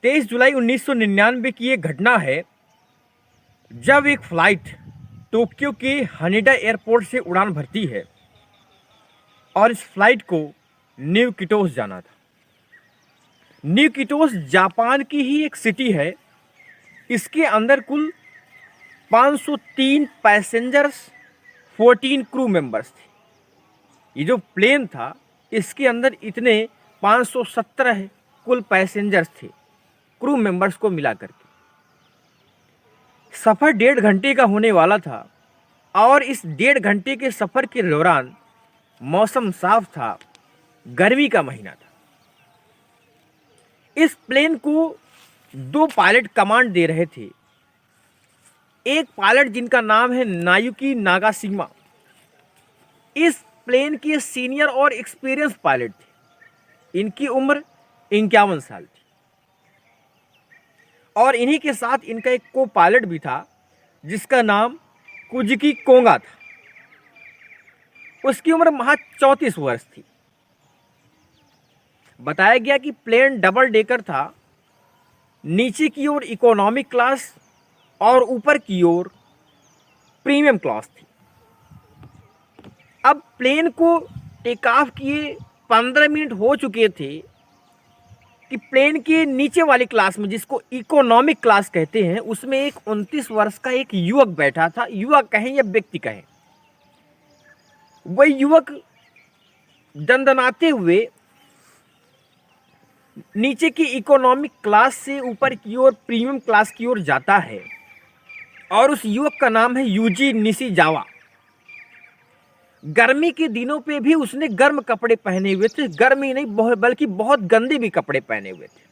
23 जुलाई 1999 की एक घटना है, जब एक फ्लाइट टोक्यो के हनेडा एयरपोर्ट से उड़ान भरती है और इस फ्लाइट को न्यू किटोस जाना था। न्यू किटोस जापान की ही एक सिटी है। इसके अंदर कुल 503 पैसेंजर्स, 14 क्रू मेंबर्स थे। ये जो प्लेन था, इसके अंदर इतने 517 कुल पैसेंजर्स थे, क्रू मेंबर्स को मिला करके। सफ़र 1.5 घंटे का होने वाला था और इस 1.5 घंटे के सफ़र के दौरान मौसम साफ था, गर्मी का महीना था। इस प्लेन को 2 पायलट कमांड दे रहे थे। एक पायलट जिनका नाम है नायुकी नागाशिमा, इस प्लेन के सीनियर और एक्सपीरियंस पायलट थे। इनकी उम्र 51 साल थी और इन्हीं के साथ इनका एक को पायलट भी था जिसका नाम कुजुकी कोंगा था। उसकी उम्र महज 34 वर्ष थी। बताया गया कि प्लेन डबल डेकर था। नीचे की ओर इकोनॉमिक क्लास और ऊपर की ओर प्रीमियम क्लास थी। अब प्लेन को टेक ऑफ किए 15 मिनट हो चुके थे कि प्लेन के नीचे वाली क्लास में, जिसको इकोनॉमिक क्लास कहते हैं, उसमें एक 29 वर्ष का एक युवक बैठा था। युवक कहें या व्यक्ति कहें, वह युवक दंदनाते हुए नीचे की इकोनॉमिक क्लास से ऊपर की ओर प्रीमियम क्लास की ओर जाता है और उस युवक का नाम है यूजी निशिजावा। गर्मी के दिनों पे भी उसने गर्म कपड़े पहने हुए थे। गर्मी नहीं, बल्कि बहुत गंदे भी कपड़े पहने हुए थे।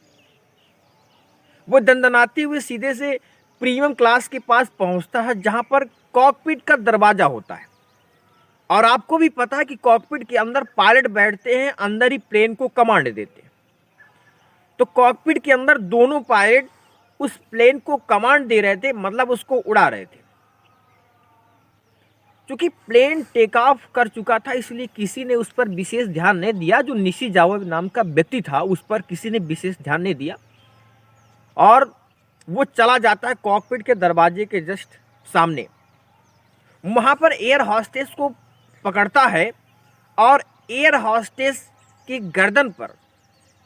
वो दंदनाते हुए सीधे से प्रीमियम क्लास के पास पहुंचता है, जहां पर कॉकपिट का दरवाजा होता है। और आपको भी पता है कि कॉकपिट के अंदर पायलट बैठते हैं, अंदर ही प्लेन को कमांड देते हैं। तो कॉकपिट के अंदर दोनों पायलट उस प्लेन को कमांड दे रहे थे, मतलब उसको उड़ा रहे थे। क्योंकि प्लेन टेक ऑफ कर चुका था, इसलिए किसी ने उस पर विशेष ध्यान नहीं दिया। जो निशिजावा नाम का व्यक्ति था, उस पर किसी ने विशेष ध्यान नहीं दिया और वो चला जाता है कॉकपिट के दरवाजे के जस्ट सामने। वहां पर एयर हॉस्टेस को पकड़ता है और एयर हॉस्टेस की गर्दन पर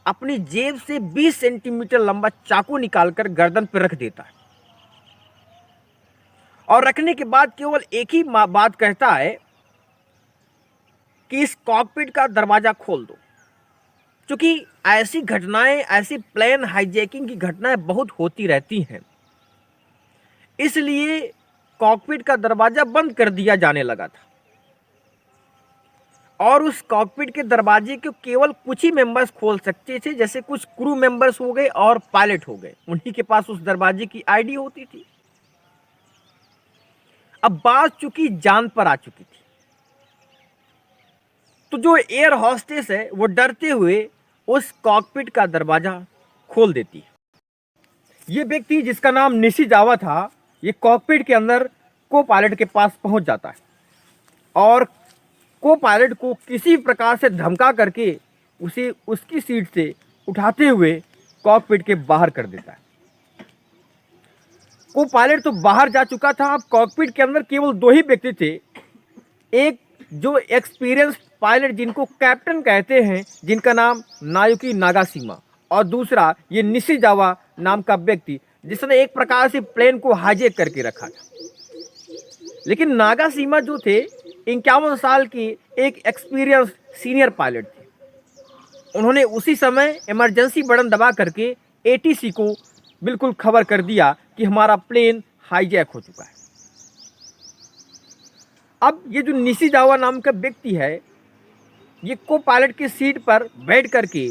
अपनी जेब से 20 सेंटीमीटर लंबा चाकू निकालकर गर्दन पर रख देता है। और रखने के बाद केवल एक ही बात कहता है कि इस कॉकपिट का दरवाजा खोल दो। क्योंकि ऐसी घटनाएं, ऐसी प्लेन हाईजैकिंग की घटनाएं बहुत होती रहती हैं, इसलिए कॉकपिट का दरवाजा बंद कर दिया जाने लगा था। और उस कॉकपिट के दरवाजे को केवल कुछ ही मेंबर्स खोल सकते थे, जैसे कुछ क्रू मेंबर्स हो गए और पायलट हो गए। उन्हीं के पास उस दरवाजे की आईडी होती थी। अब बात चूंकि जान पर आ चुकी थी, तो जो एयर हॉस्टेस है वो डरते हुए उस कॉकपिट का दरवाजा खोल देती है। ये व्यक्ति जिसका नाम निशिजावा था, ये कॉकपिट के अंदर को पायलट के पास पहुंच जाता है और को पायलट को किसी प्रकार से धमका करके उसे उसकी सीट से उठाते हुए कॉकपिट के बाहर कर देता है। को पायलट तो बाहर जा चुका था। अब कॉकपिट के अंदर केवल 2 ही व्यक्ति थे। एक जो एक्सपीरियंस पायलट, जिनको कैप्टन कहते हैं, जिनका नाम नायुकी नागाशिमा, और दूसरा ये निशिजावा नाम का व्यक्ति, जिसने एक प्रकार से प्लेन को हाईजैक करके रखा था। लेकिन नागाशिमा जो थे, 51 साल की एक एक्सपीरियंस सीनियर पायलट थे। उन्होंने उसी समय इमरजेंसी बटन दबा करके एटीसी को बिल्कुल खबर कर दिया कि हमारा प्लेन हाईजैक हो चुका है। अब ये जो निशिजावा नाम का व्यक्ति है, ये को पायलट की सीट पर बैठ करके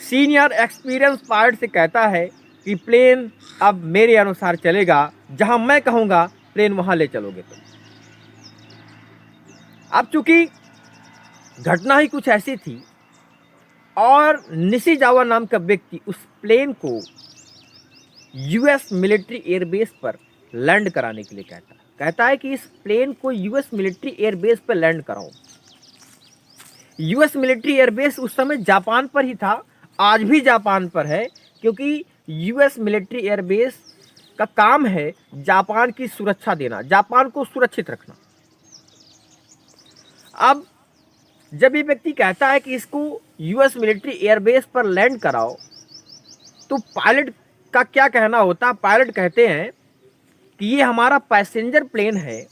सीनियर एक्सपीरियंस पायलट से कहता है कि प्लेन अब मेरे अनुसार चलेगा, जहां मैं कहूँगा प्लेन वहां ले चलोगे तुम। अब चूंकि घटना ही कुछ ऐसी थी और निशिजावा नाम का व्यक्ति उस प्लेन को यूएस मिलिट्री एयरबेस पर लैंड कराने के लिए कहता है कि इस प्लेन को यूएस मिलिट्री एयरबेस पर लैंड कराओ। यूएस मिलिट्री एयरबेस उस समय जापान पर ही था, आज भी जापान पर है, क्योंकि यूएस मिलिट्री एयरबेस का काम है जापान की सुरक्षा देना, जापान को सुरक्षित रखना। अब जब ये व्यक्ति कहता है कि इसको यूएस मिलिट्री एयरबेस पर लैंड कराओ, तो पायलट का क्या कहना होता है? पायलट कहते हैं कि ये हमारा पैसेंजर प्लेन है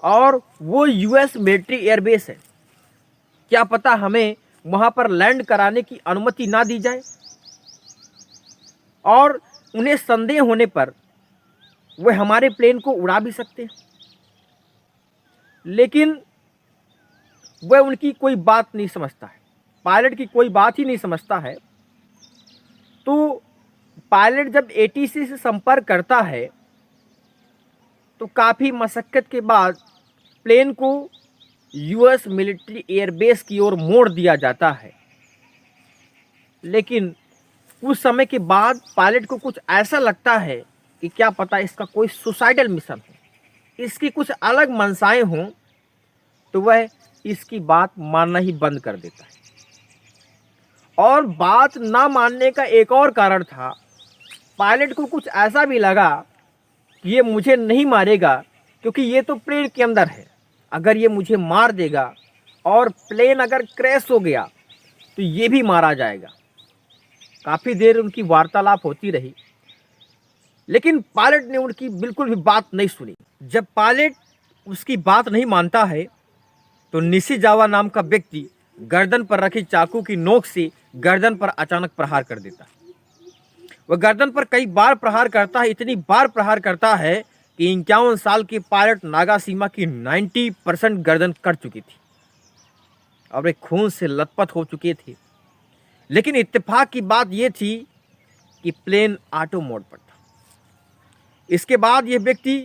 और वो यूएस मिलिट्री एयरबेस है, क्या पता हमें वहां पर लैंड कराने की अनुमति ना दी जाए। और उन्हें संदेह होने पर वे हमारे प्लेन को उड़ा भी सकते हैं, लेकिन वह उनकी कोई बात नहीं समझता है, पायलट की कोई बात ही नहीं समझता है। तो पायलट जब एटीसी से संपर्क करता है तो काफ़ी मशक्क़त के बाद प्लेन को यूएस मिलिट्री एयरबेस की ओर मोड़ दिया जाता है। लेकिन कुछ समय के बाद पायलट को कुछ ऐसा लगता है कि क्या पता इसका कोई सुसाइडल मिशन हो, इसकी कुछ अलग मंशाएं हों, तो वह इसकी बात मानना ही बंद कर देता है। और बात ना मानने का एक और कारण था, पायलट को कुछ ऐसा भी लगा कि ये मुझे नहीं मारेगा, क्योंकि ये तो प्लेन के अंदर है, अगर ये मुझे मार देगा और प्लेन अगर क्रैश हो गया तो ये भी मारा जाएगा। काफ़ी देर उनकी वार्तालाप होती रही, लेकिन पायलट ने उनकी बिल्कुल भी बात नहीं सुनी। जब पायलट उसकी बात नहीं मानता है तो निशिजावा नाम का व्यक्ति गर्दन पर रखी चाकू की नोक से गर्दन पर अचानक प्रहार कर देता है। वह गर्दन पर कई बार प्रहार करता है, इतनी बार प्रहार करता है कि 51 साल के पायलट नागासीमा की 90% गर्दन कट चुकी थी और वे खून से लथपथ हो चुके थे। लेकिन इत्तेफाक की बात यह थी कि प्लेन ऑटो मोड पर था। इसके बाद यह व्यक्ति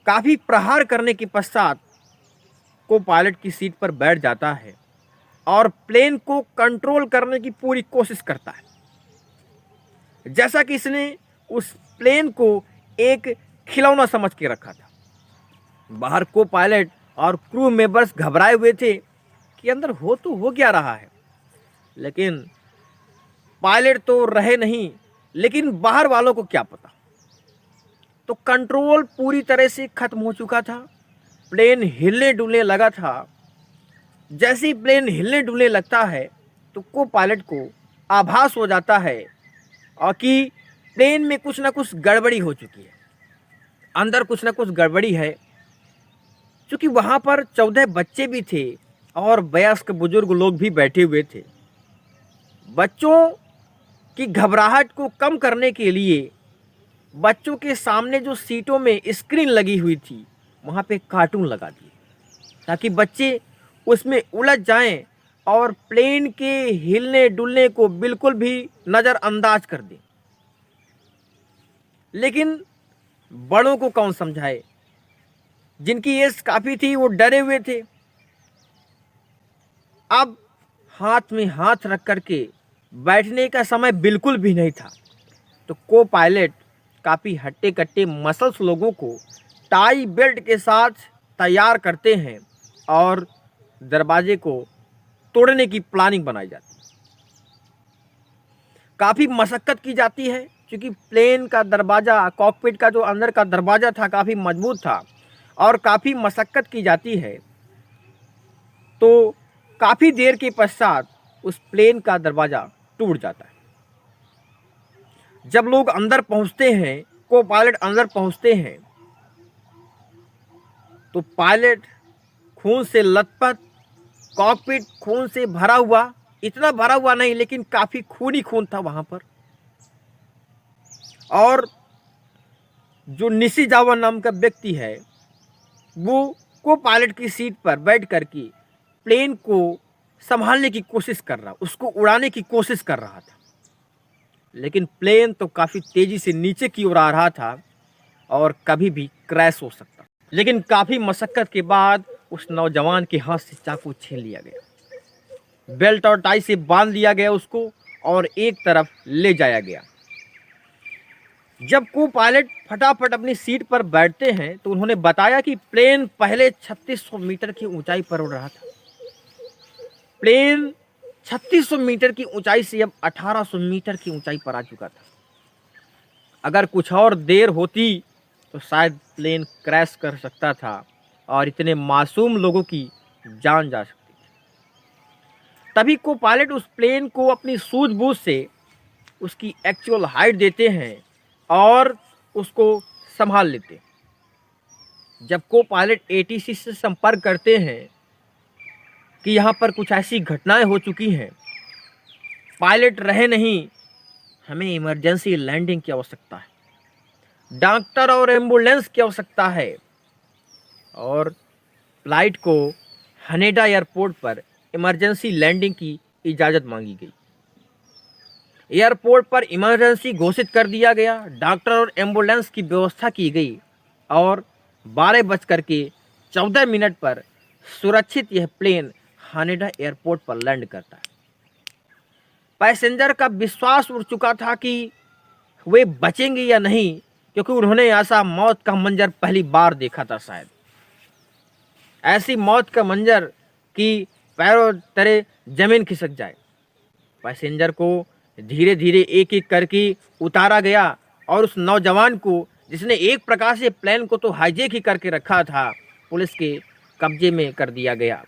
काफ़ी प्रहार करने के पश्चात को पायलट की सीट पर बैठ जाता है और प्लेन को कंट्रोल करने की पूरी कोशिश करता है, जैसा कि इसने उस प्लेन को एक खिलौना समझ के रखा था। बाहर को पायलट और क्रू मेंबर्स घबराए हुए थे कि अंदर हो तो हो क्या रहा है, लेकिन पायलट तो रहे नहीं, लेकिन बाहर वालों को क्या पता। तो कंट्रोल पूरी तरह से खत्म हो चुका था, प्लेन हिलने डुलने लगा था। जैसे ही प्लेन हिलने डुलने लगता है तो को पायलट को आभास हो जाता है और कि प्लेन में कुछ ना कुछ गड़बड़ी हो चुकी है, अंदर कुछ ना कुछ गड़बड़ी है। क्योंकि वहाँ पर 14 बच्चे भी थे और वयस्क बुजुर्ग लोग भी बैठे हुए थे। बच्चों की घबराहट को कम करने के लिए बच्चों के सामने जो सीटों में स्क्रीन लगी हुई थी वहाँ पे कार्टून लगा दिए, ताकि बच्चे उसमें उलझ जाएं और प्लेन के हिलने डुलने को बिल्कुल भी नज़रअंदाज कर दें। लेकिन बड़ों को कौन समझाए, जिनकी एज काफ़ी थी वो डरे हुए थे। अब हाथ में हाथ रख करके बैठने का समय बिल्कुल भी नहीं था। तो को पायलट काफ़ी हट्टे कट्टे मसल्स लोगों को टाई बेल्ट के साथ तैयार करते हैं और दरवाजे को तोड़ने की प्लानिंग बनाई जाती है। काफ़ी मशक्क़त की जाती है, क्योंकि प्लेन का दरवाज़ा, कॉकपिट का जो अंदर का दरवाज़ा था काफ़ी मजबूत था और काफ़ी मशक्क़त की जाती है। तो काफ़ी देर के पश्चात उस प्लेन का दरवाज़ा टूट जाता है। जब लोग अंदर पहुंचते हैं, को पायलट अंदर पहुंचते हैं, तो पायलट खून से लथपथ, कॉकपिट खून से भरा हुआ, इतना भरा हुआ नहीं लेकिन काफ़ी खून ही खून था वहाँ पर। और जो निशिजावा नाम का व्यक्ति है वो को पायलट की सीट पर बैठ कर के प्लेन को संभालने की कोशिश कर रहा, उसको उड़ाने की कोशिश कर रहा था। लेकिन प्लेन तो काफ़ी तेज़ी से नीचे की ओर आ रहा था और कभी भी क्रैश हो सकता। लेकिन काफ़ी मशक्क़त के बाद उस नौजवान के हाथ से चाकू छीन लिया गया, बेल्ट और टाई से बांध लिया गया उसको और एक तरफ ले जाया गया। जब को पायलट फटाफट अपनी सीट पर बैठते हैं तो उन्होंने बताया कि प्लेन पहले 3600 मीटर की ऊंचाई पर उड़ रहा था। प्लेन 3600 मीटर की ऊंचाई से अब 1800 मीटर की ऊंचाई पर आ चुका था। अगर कुछ और देर होती तो शायद प्लेन क्रैश कर सकता था और इतने मासूम लोगों की जान जा सकती थी। तभी को पायलट उस प्लेन को अपनी सूझबूझ से उसकी एक्चुअल हाइट देते हैं और उसको संभाल लेते हैं। जब को पायलट एटीसी से संपर्क करते हैं कि यहाँ पर कुछ ऐसी घटनाएं हो चुकी हैं, पायलट रहे नहीं, हमें इमरजेंसी लैंडिंग की आवश्यकता है, डॉक्टर और एम्बुलेंस की आवश्यकता है, और फ्लाइट को हनेडा एयरपोर्ट पर इमरजेंसी लैंडिंग की इजाज़त मांगी गई। एयरपोर्ट पर इमरजेंसी घोषित कर दिया गया, डॉक्टर और एम्बुलेंस की व्यवस्था की गई और 12:14 पर सुरक्षित यह प्लेन हानेडा एयरपोर्ट पर लैंड करता है। पैसेंजर का विश्वास उड़ चुका था कि वे बचेंगे या नहीं, क्योंकि उन्होंने ऐसा मौत का मंजर पहली बार देखा था। शायद ऐसी मौत का मंजर कि पैरों तले जमीन खिसक जाए। पैसेंजर को धीरे धीरे एक एक करके उतारा गया और उस नौजवान को, जिसने एक प्रकार से प्लेन को तो हाईजैक ही करके रखा था, पुलिस के कब्जे में कर दिया गया।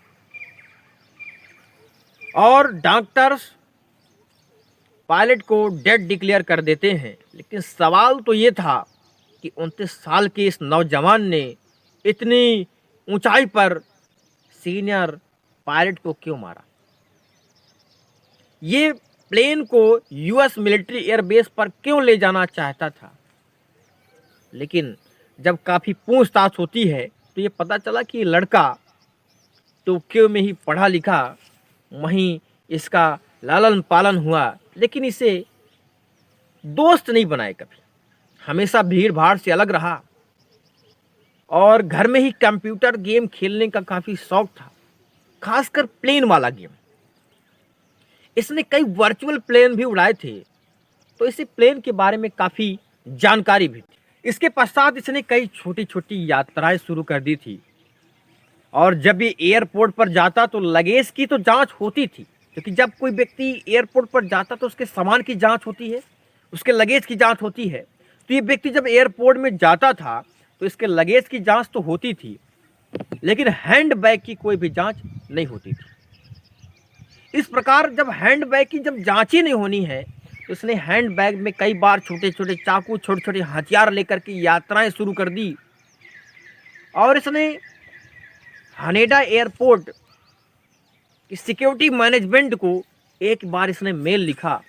और डॉक्टर्स पायलट को डेड डिक्लेयर कर देते हैं। लेकिन सवाल तो ये था कि 29 साल के इस नौजवान ने इतनी ऊंचाई पर सीनियर पायलट को क्यों मारा। ये प्लेन को यूएस मिलिट्री एयरबेस पर क्यों ले जाना चाहता था। लेकिन जब काफ़ी पूछताछ होती है तो ये पता चला कि ये लड़का टोक्यो में ही पढ़ा लिखा, वहीं इसका लालन पालन हुआ, लेकिन इसे दोस्त नहीं बनाए कभी। हमेशा भीड़ भाड़ से अलग रहा और घर में ही कंप्यूटर गेम खेलने का काफ़ी शौक था, खासकर प्लेन वाला गेम। इसने कई वर्चुअल प्लेन भी उड़ाए थे, तो इसे प्लेन के बारे में काफ़ी जानकारी भी थी। इसके पश्चात इसने कई छोटी छोटी यात्राएं शुरू कर दी थी और जब ये एयरपोर्ट पर जाता तो लगेज की तो जांच होती थी, क्योंकि जब कोई व्यक्ति एयरपोर्ट पर जाता तो उसके सामान की जांच होती है, उसके लगेज की जांच होती है। तो ये व्यक्ति जब एयरपोर्ट में जाता था तो इसके लगेज की जांच तो होती थी, लेकिन हैंड बैग की कोई भी जांच नहीं होती थी। इस प्रकार जब हैंड बैग की जब जांच ही नहीं होनी है तो इसने हैंड बैग में कई बार छोटे छोटे चाकू, छोटे छोटे हथियार लेकर के यात्राएं शुरू कर दी। और इसने हानेडा एयरपोर्ट की सिक्योरिटी मैनेजमेंट को एक बार इसने मेल लिखा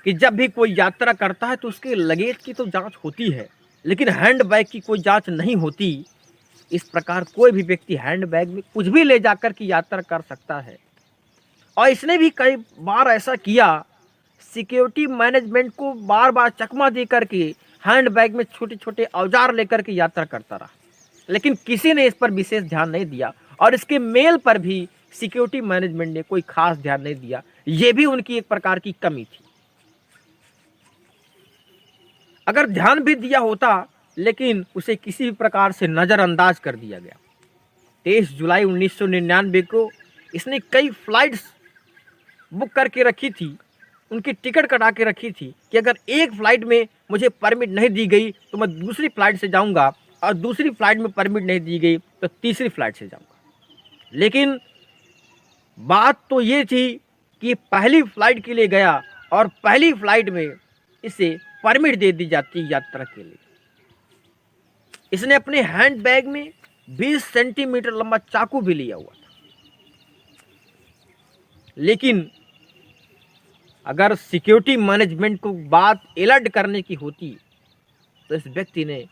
कि जब भी कोई यात्रा करता है तो उसके लगेज की तो जांच होती है, लेकिन हैंड बैग की कोई जांच नहीं होती। इस प्रकार कोई भी व्यक्ति हैंड बैग में कुछ भी ले जाकर की यात्रा कर सकता है। और इसने भी कई बार ऐसा किया, सिक्योरिटी मैनेजमेंट को बार बार चकमा दे करके हैंड बैग में छोटे छोटे औजार लेकर के यात्रा करता रहा, लेकिन किसी ने इस पर विशेष ध्यान नहीं दिया और इसके मेल पर भी सिक्योरिटी मैनेजमेंट ने कोई खास ध्यान नहीं दिया। यह भी उनकी एक प्रकार की कमी थी। अगर ध्यान भी दिया होता लेकिन उसे किसी भी प्रकार से नज़रअंदाज कर दिया गया। 23 जुलाई 1999 को इसने कई फ्लाइट्स बुक करके रखी थी, उनकी टिकट कटा के रखी थी कि अगर एक फ़्लाइट में मुझे परमिट नहीं दी गई तो मैं दूसरी फ़्लाइट से जाऊंगा, और दूसरी फ़्लाइट में परमिट नहीं दी गई तो तीसरी फ़्लाइट से जाऊंगा। लेकिन बात तो ये थी कि पहली फ़्लाइट के लिए गया और पहली फ़्लाइट में इसे परमिट दे दी जाती यात्रा के लिए। इसने अपने हैंड बैग में 20 सेंटीमीटर लंबा चाकू भी लिया हुआ था। लेकिन अगर सिक्योरिटी मैनेजमेंट को बात अलर्ट करने की होती तो इस व्यक्ति ने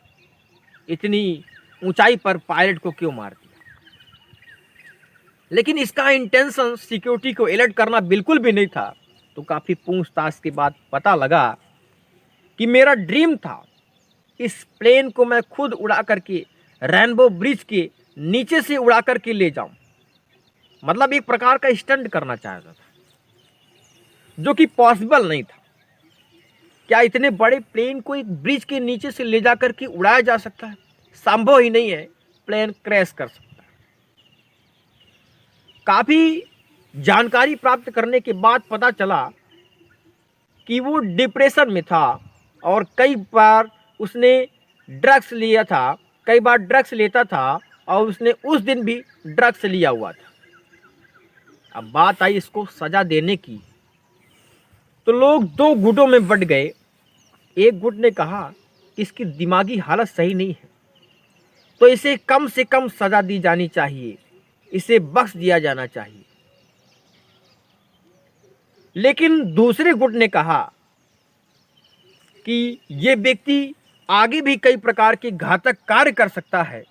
इतनी ऊंचाई पर पायलट को क्यों मार दिया। लेकिन इसका इंटेंशन सिक्योरिटी को अलर्ट करना बिल्कुल भी नहीं था। तो काफ़ी पूछताछ के बाद पता लगा कि मेरा ड्रीम था इस प्लेन को मैं खुद उड़ा करके रेनबो ब्रिज के नीचे से उड़ा करके ले जाऊं। मतलब एक प्रकार का स्टंट करना चाहता था, जो कि पॉसिबल नहीं था। क्या इतने बड़े प्लेन को एक ब्रिज के नीचे से ले जाकर के उड़ाया जा सकता है? संभव ही नहीं है। प्लेन क्रैश कर सकता है। काफ़ी जानकारी प्राप्त करने के बाद पता चला कि वो डिप्रेशन में था और कई बार उसने ड्रग्स लिया था, कई बार ड्रग्स लेता था और उसने उस दिन भी ड्रग्स लिया हुआ था। अब बात आई इसको सज़ा देने की, तो लोग दो गुटों में बंट गए। एक गुट ने कहा कि इसकी दिमागी हालत सही नहीं है, तो इसे कम से कम सज़ा दी जानी चाहिए, इसे बख्श दिया जाना चाहिए। लेकिन दूसरे गुट ने कहा कि ये व्यक्ति आगे भी कई प्रकार के घातक कार्य कर सकता है,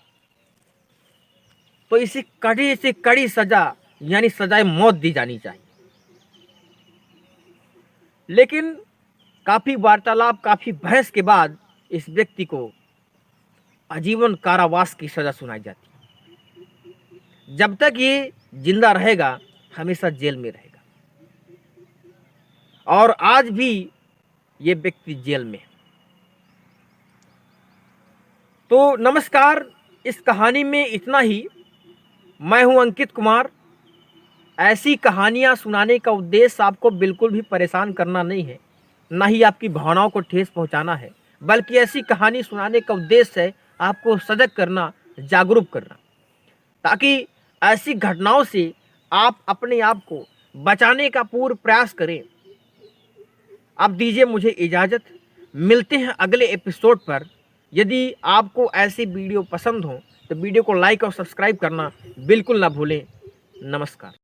तो इसे कड़ी से कड़ी सजा यानी सजाए मौत दी जानी चाहिए। लेकिन काफी वार्तालाप, काफी बहस के बाद इस व्यक्ति को आजीवन कारावास की सजा सुनाई जाती है। जब तक ये जिंदा रहेगा हमेशा जेल में रहेगा, और आज भी ये व्यक्ति जेल में है। तो नमस्कार, इस कहानी में इतना ही। मैं हूं अंकित कुमार। ऐसी कहानियां सुनाने का उद्देश्य आपको बिल्कुल भी परेशान करना नहीं है, ना ही आपकी भावनाओं को ठेस पहुंचाना है, बल्कि ऐसी कहानी सुनाने का उद्देश्य है आपको सजग करना, जागरूक करना, ताकि ऐसी घटनाओं से आप अपने आप को बचाने का पूर्ण प्रयास करें। अब दीजिए मुझे इजाज़त, मिलते हैं अगले एपिसोड पर। यदि आपको ऐसी वीडियो पसंद हो तो वीडियो को लाइक और सब्सक्राइब करना बिल्कुल ना भूलें। नमस्कार।